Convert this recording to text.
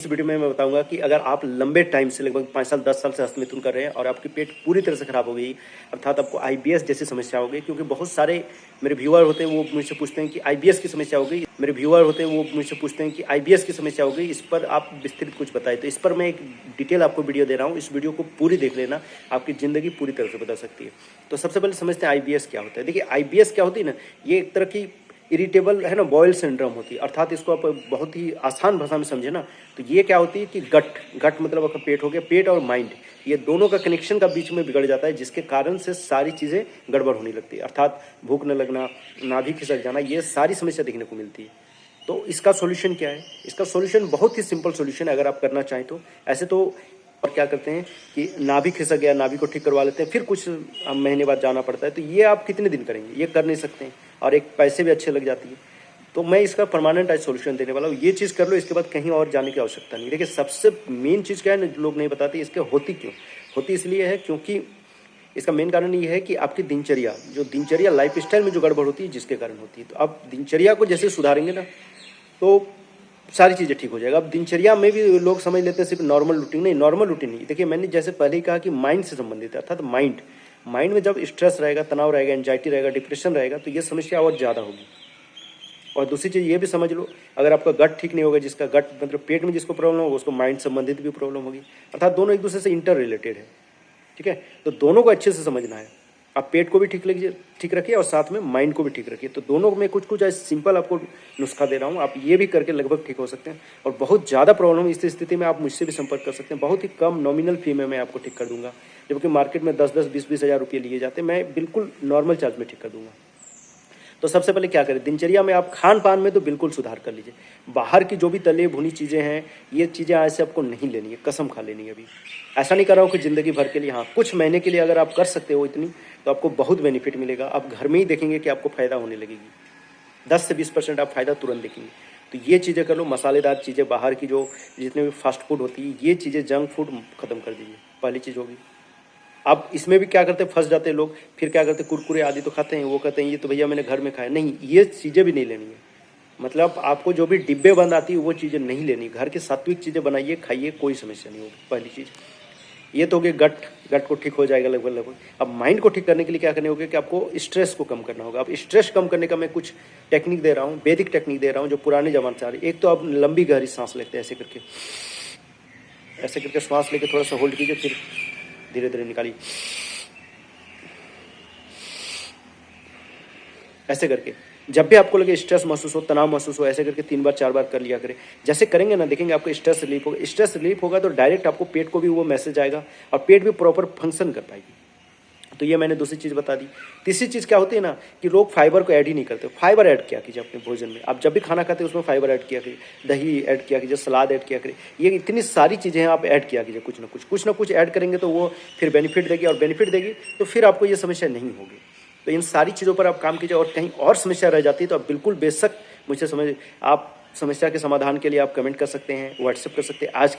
इस वीडियो में मैं बताऊंगा कि अगर आप लंबे टाइम से लगभग 5 साल 10 साल से हस्तमिथुन कर रहे हैं और आपकी पेट पूरी तरह से खराब हो गई, अर्थात आपको आईबीएस जैसी समस्या हो गई, क्योंकि बहुत सारे मेरे व्यूअर होते हैं वो मुझसे पूछते हैं कि आईबीएस की समस्या हो गई, आईबीएस की समस्या हो गई, इस पर आप विस्तृत कुछ बताएं। तो इस पर मैं एक डिटेल आपको वीडियो दे रहा हूँ, इस वीडियो को पूरी देख लेना, आपकी ज़िंदगी पूरी तरह से बदल सकती है। तो सबसे पहले समझते हैं आईबीएस क्या होता है। देखिए आईबीएस क्या होती है ना, ये एक तरह की इरिटेबल है ना, बॉयल सिंड्रोम होती है। अर्थात इसको आप बहुत ही आसान भाषा में समझे ना, तो ये क्या होती है कि गट मतलब आपका पेट हो गया, पेट और माइंड ये दोनों का कनेक्शन का बीच में बिगड़ जाता है, जिसके कारण से सारी चीज़ें गड़बड़ होने लगती है। अर्थात भूख न लगना, नाभि खिसक जाना, ये सारी समस्या देखने को मिलती है। तो इसका सॉल्यूशन क्या है? इसका सॉल्यूशन बहुत ही सिंपल सॉल्यूशन है, अगर आप करना चाहें तो। ऐसे तो और क्या करते हैं कि नाभि खिसक गया, नाभि को ठीक करवा लेते हैं, फिर कुछ महीने बाद जाना पड़ता है। तो ये आप कितने दिन करेंगे? ये कर नहीं सकते हैं, और एक पैसे भी अच्छे लग जाती है। तो मैं इसका परमानेंट आज सॉल्यूशन देने वाला हूँ। ये चीज़ कर लो, इसके बाद कहीं और जाने की आवश्यकता नहीं। देखिए सबसे मेन चीज़ क्या है ना, लोग नहीं बताते, इसके होती क्यों होती, इसलिए है क्योंकि इसका मेन कारण ये है कि आपकी दिनचर्या लाइफ स्टाइल में जो गड़बड़ होती है, जिसके कारण होती है। तो आप दिनचर्या को जैसे सुधारेंगे ना, तो सारी चीज़ें ठीक हो जाएगा। अब दिनचर्या में भी लोग समझ लेते हैं सिर्फ नॉर्मल रूटीन, नहीं, नॉर्मल रूटीन नहीं। देखिए मैंने जैसे पहले ही कहा कि माइंड से संबंधित है, अर्थात माइंड में जब स्ट्रेस रहेगा, तनाव रहेगा, एंजाइटी रहेगा, डिप्रेशन रहेगा, तो ये समस्या और ज़्यादा होगी। और दूसरी चीज़ ये भी समझ लो, अगर आपका गट ठीक नहीं होगा, जिसका गट मतलब पेट में जिसको प्रॉब्लम होगा, उसको माइंड संबंधित भी प्रॉब्लम होगी। अर्थात दोनों एक दूसरे से इंटर रिलेटेड है, ठीक है। तो दोनों को अच्छे से समझना है। आप पेट को भी ठीक रखिए और साथ में माइंड को भी ठीक रखिए। तो दोनों में कुछ ऐसे सिंपल आपको नुस्खा दे रहा हूँ, आप ये भी करके लगभग ठीक हो सकते हैं। और बहुत ज़्यादा प्रॉब्लम इस स्थिति में आप मुझसे भी संपर्क कर सकते हैं। बहुत ही कम नॉमिनल फी में मैं आपको ठीक कर दूंगा, जबकि मार्केट में 10-10, 20-20 हज़ार रुपये लिए जाते हैं, मैं बिल्कुल नॉर्मल चार्ज में ठीक कर दूंगा। तो सबसे पहले क्या करें, दिनचर्या में आप खान पान में तो बिल्कुल सुधार कर लीजिए। बाहर की जो भी तली भुनी चीज़ें हैं, ये चीज़ें आज से आपको नहीं लेनी है, कसम खा लेनी है। अभी ऐसा नहीं कर रहा हूँ कि ज़िंदगी भर के लिए, हाँ कुछ महीने के लिए अगर आप कर सकते हो इतनी, तो आपको बहुत बेनिफिट मिलेगा। आप घर में ही देखेंगे कि आपको फ़ायदा होने लगेगी। 10 से 20% आप फ़ायदा तुरंत देखेंगे। तो ये चीज़ें कर लो। मसालेदार चीज़ें, बाहर की जो जितने भी फास्ट फूड होती है, ये चीज़ें, जंक फूड ख़त्म कर दीजिए, पहली चीज़ होगी। अब इसमें भी क्या करते हैं, फंस जाते हैं लोग। फिर क्या करते हैं, कुरकुरे आदि तो खाते हैं, वो कहते हैं ये तो भैया मैंने घर में खाया। नहीं, ये चीज़ें भी नहीं लेनी है। मतलब आपको जो भी डिब्बे बंद आती है वो चीज़ें नहीं लेनी। घर के सात्विक चीज़ें बनाइए, खाइए, कोई समस्या नहीं होगी। पहली चीज़ ये तो हो गई, गट को ठीक हो जाएगा लगभग। अब माइंड को ठीक करने के लिए क्या करने होगा कि आपको स्ट्रेस को कम करना होगा। अब स्ट्रेस कम करने का मैं कुछ टेक्निक दे रहा हूँ, वैदिक टेक्निक दे रहा हूँ, जो पुराने जमाने से आ रही है। एक तो आप लंबी गहरी सांस लेते हैं, ऐसे करके श्वास लेके थोड़ा सा होल्ड कीजिए, फिर धीरे धीरे निकालिए, ऐसे करके। जब भी आपको लगे स्ट्रेस महसूस हो, तनाव महसूस हो, ऐसे करके 3 बार 4 बार कर लिया करें। जैसे करेंगे ना, देखेंगे आपको स्ट्रेस रिलीफ होगा। स्ट्रेस रिलीफ होगा तो डायरेक्ट आपको पेट को भी वो मैसेज आएगा और पेट भी प्रॉपर फंक्शन कर पाएगी। तो ये मैंने दूसरी चीज़ बता दी। तीसरी चीज़ क्या होती है ना, कि लोग फाइबर को ऐड ही नहीं करते। फाइबर ऐड किया कीजिए अपने भोजन में। आप जब भी खाना खाते हैं उसमें फाइबर ऐड किया कीजिए, दही ऐड किया कीजिए, सलाद ऐड किया करिए। ये इतनी सारी चीज़ें हैं, आप ऐड किया कीजिए। कुछ ना कुछ ऐड करेंगे तो वो फिर बेनिफिट देगी, और बेनिफिट देगी तो फिर आपको ये समस्या नहीं होगी। तो इन सारी चीज़ों पर आप काम कीजिए। और कहीं और समस्या रह जाती है तो आप बिल्कुल बेशक मुझसे आप समस्या के समाधान के लिए आप कमेंट कर सकते हैं, व्हाट्सएप कर सकते हैं। आज के लिए